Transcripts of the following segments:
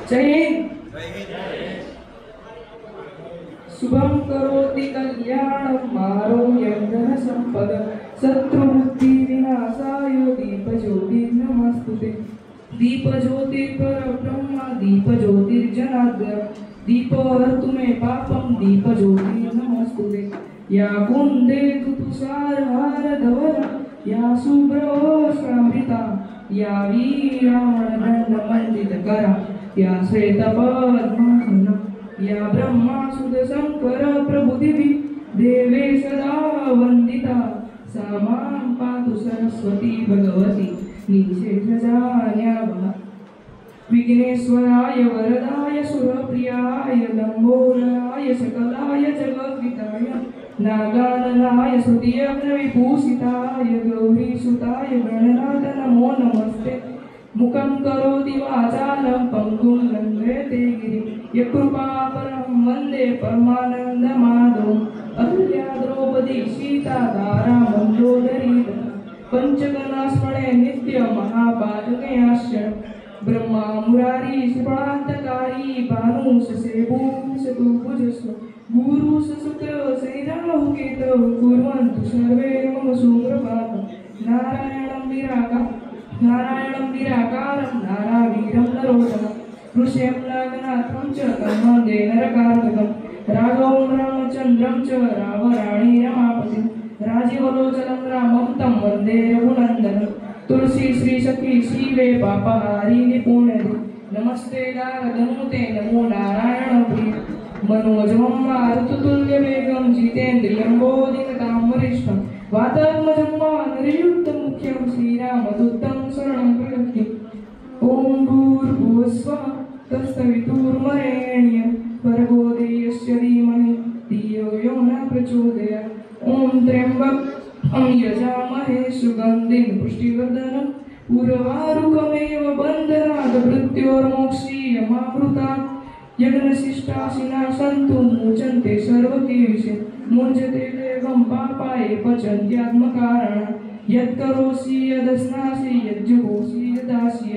जय हिंद। शुभम करोति कल्याणम आरोग्यम धन संपदा शत्रुबुद्धि विनाशाय दीपज्योति नमस्तुते। दीपज्योति परब्रह्म दीपज्योतिर्जनार्दन दीपहर्तु मे पापम दीपज्योति नमस्तुते। या कुंदे तुषारहार धवला या शुभ्रवस्त्रामृता या वीरामणदंडमण्डितकरा या श्वेतपद्मासना या ब्रह्मासुत शंकर प्रभुदेवी देवे सदा वंदिता सा मां पातु सरस्वती भगवती निषेधजान्यावः। विघ्नेश्वराय वरदाय सुरप्रियाय लंबोदराय सकलाय जगद्विताय नागाननाय स्तुतियज्ञविभूषिताय गौरीसुताय गणनाथ नमो नमस्ते। मुखं करोति वाचालं पंगुं लङ्घयते गिरिं यत्कृपापरं वन्दे परमानन्दमाधवम्। अहल्या द्रौपदी सीता तारा मन्दोदरी पंचगणास्मणे नित्य महापातकयाश्च ब्रह्मा मुरारी सुप्रान्तकारी भानु ससेभूषतु भुजस्व गुरु शुक्र शनिराहु केतु कुर्वन्तु सर्वे मम सुप्रभातम्। नारायणं निराकारं नारावीरं नरोत्तमं ऋष्यं नागनाथं च तन्वन्दे नरकार्तिकं राघवं रामचन्द्रं च रावराणी रमापतिं राजीवलोचनं रामं तं वन्दे रघुनन्दनं। तुलसी श्री सखी शिवे पापहारिणि पुण्यदे नमस्ते नारदनुते नमो नारायण प्रिय मनोजवं मारुततुल्यवेगं जितेन्द्रियं बोधिनतां वरिष्ठं वातात्मजं वानरयुक्तं मुख्यं श्रीरामदूतं शरणं प्रपद्ये। ॐ भूर्भुवस्वः तत्सवितुर्वरेण्यं भर्गो देवस्य धीमहि धियो यो न प्रचोदयात्। ॐ त्र्यम्बकं यजामहे सुगन्धिं पुष्टिवर्धनम् उर्वारुकमेव बन्धनात् मृत्योर्मोक्षीयमामृतात्। यज्ञशिष्टाशिना सन्तु मुचन्ते सर्वकेविषे मुञ्चते देवं पापाय पचन्त्यात्मकारणात्। यत्करोषि यदस्नासि यज्जुहोषि यदासि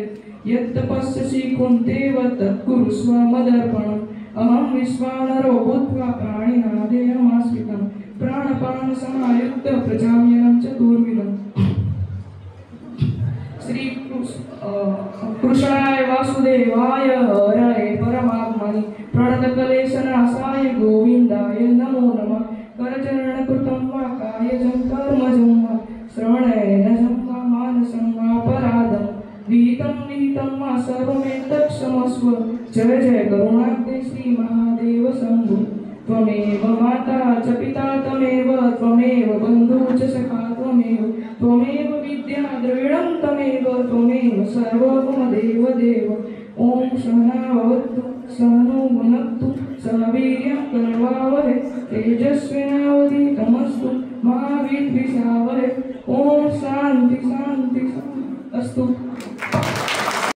यत्तपस्यसि कुन्तेव तत्कुरुष्व मदर्पणम्। अहं विश्वानरो भूत्वा प्राणिनां देहमाश्रितं प्राणपानसमायुक्त प्रजाम्यनं चतुर्विधम्। श्री कृष्णाय वासुदेवाय हरये परमात्मने प्रणतक्लेशनाशाय गोविन्दाय नमो नमः। करचरणकृतं वा कायजं कर्मजं वा श्रवणेन वा मानसं वापराधं विहितं वा सर्वमेतत्क्षमस्व। जय जय करुणाब्धे श्री महादेव शम्भो। त्वमेव माता च पिता त्वमेव बन्धु च सखा त्वमेव विद्या द्रविणं त्वमेव सर्वं देव देव। ॐ सहनावतु सहनो भुनक्तु सह वीर्यं करवावहै तेजस्विनावधीतमस्तु मा विद्विषावहै। ॐ शान्ति शान्ति अस्तु।